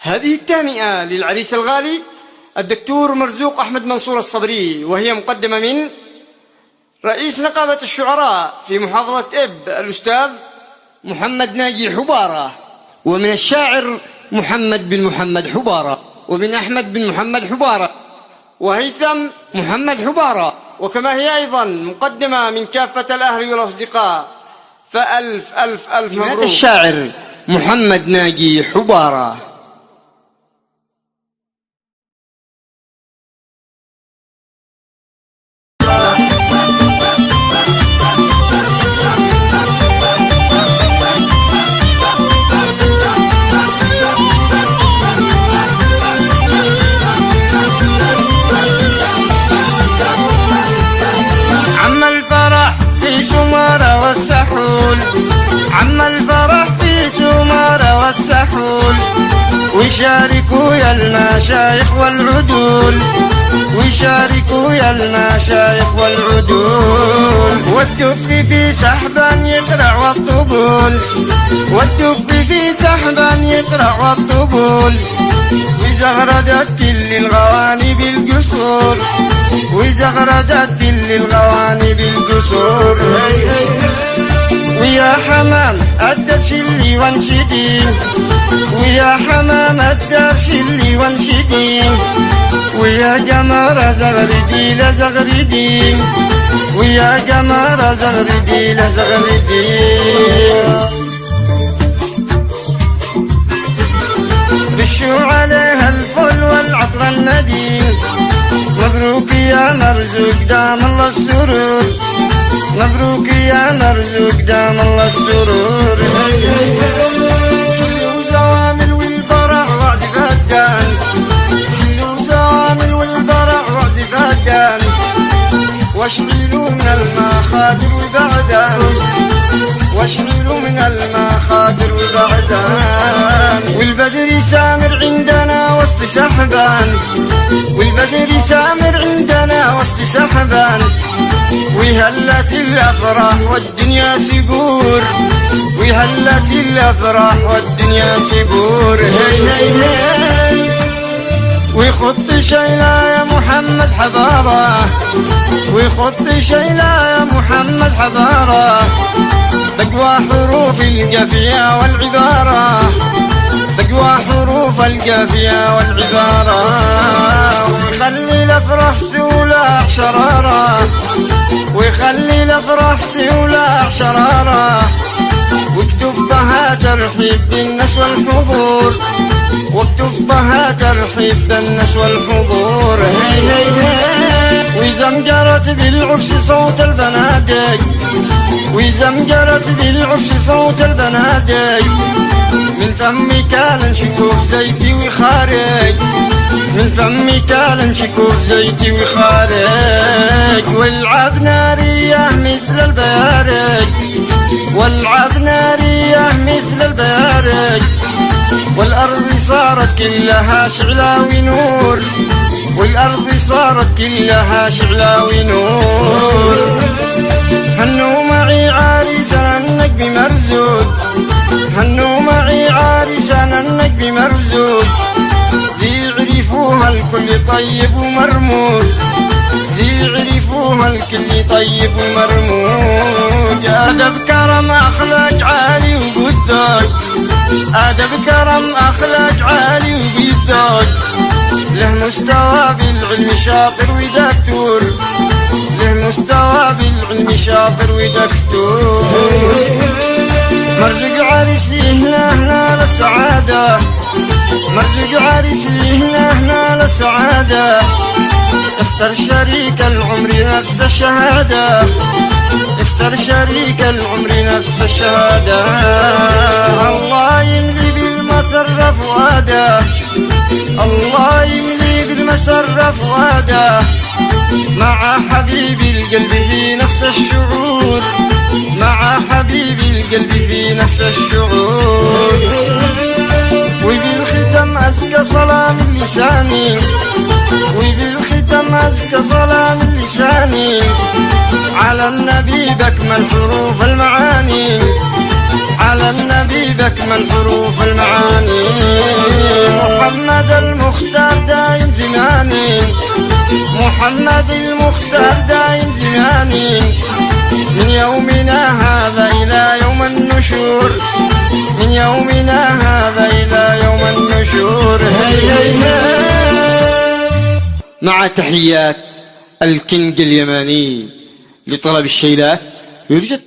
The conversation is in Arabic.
هذه التهنئة للعريس الغالي الدكتور مرزوق أحمد منصور الصبري، وهي مقدمة من رئيس نقابة الشعراء في محافظة إب الأستاذ محمد ناجي حبارة، ومن الشاعر محمد بن محمد حبارة، ومن أحمد بن محمد حبارة، وهيثم محمد حبارة، وكما هي أيضا مقدمة من كافة الأهل والأصدقاء، فألف ألف ألف مبروك. الشاعر محمد ناجي حبارة. عم الفرح في سمارة والسحول، ويشاركوا يا المشايخ والعدول، ويشاركوا يا المشايخ والعدول، والدف في سحبا يقرع والطبول، والدف في سحبا يقرع والطبول، وزغردت كل الغواني بالقصور، وزغردت كل الغواني بالقصور. ويا حمام الدرش اللي وانشدي، ويا حمام الدرش اللي وانشدي، ويا قمر زغردي لزغردي، ويا قمر زغردي لزغردي. رشوا عليها الفل والعطر النديم، مبروك يا مرزوق دام الله السرور، مبروك يا مرزوق دام الله السرور. شلوا زوامل والبرع وعزف الدان، شلوا زوامل والبرع وعزف الدان، واشغلوا من المخادر وبعدان، واشغلوا من المخادر وبعدان. والبدر سامر عندنا وسط سحبان، والبدر سامر عندنا وسط سحبان، ويهلت الافراح والدنيا سبور، ويهلت الافراح والدنيا سبور. هي هي هي ويخط شيلا يا محمد حبارة، ويخط شيلا يا محمد حبارة، تقوى حروف القافية والعبارة، تقوى حروف القافية والعبارة. ويخلي الافراح تولاع شرارة، ويخلي الافراح تولاع شرارة، واكتب بها ترحيب بالناس والحضور، واكتب بها ترحيب بالناس والحضور. هي هي هي وزمجرت بالعرس صوت البنادق، وزمجرت بالعرس صوت البنادق، من فمي كان شكوف زيتي وخارج، من فمي كان شكوف زيتي وخارج. والعبنا رياه مثل البارج، والعبنا رياه مثل البارج، والأرض صارت كلها شعلة ونور، والأرض صارت كلها شعلة ونور. هنوا معي عريسنا النجم مرزوق، هنوا معي عريسنا النجم مرزوق، ذي عرفوها الكل طيب ومرمود، ذي عرفوها الكل طيب ومرمود. أدب كرم أخلاق عالي وقداج، أدب كرم أخلاق عالي وقداج، له مستوى بالعلم شاطر ودكتور، له مستوى بالعلم شاطر ودكتور. مرزق عريسي هنا هنا للسعادة، مرزق عريسي هنا هنا للسعادة، اختر شريك العمر نفس الشهادة، اختر شريك العمر نفس الشهادة. الله يملي بالمسر فؤاده، الله يملي بالمسر فؤاده، مع حبيب القلب في نفس الشعور، مع حبيب القلب في نفس الشعور. وبالختم أزكى صلاة من لساني، وبالختم أزكى صلاة من لساني، على النبي بكمل حروف المعاني، على النبي بكمل حروف المعاني. محمد المختار دايم زماني من يومنا هذا إلى يوم النشور من يومنا هذا إلى يوم النشور هي هي هي. مع تحيات الكينج اليماني لطلب الشيلات يرجى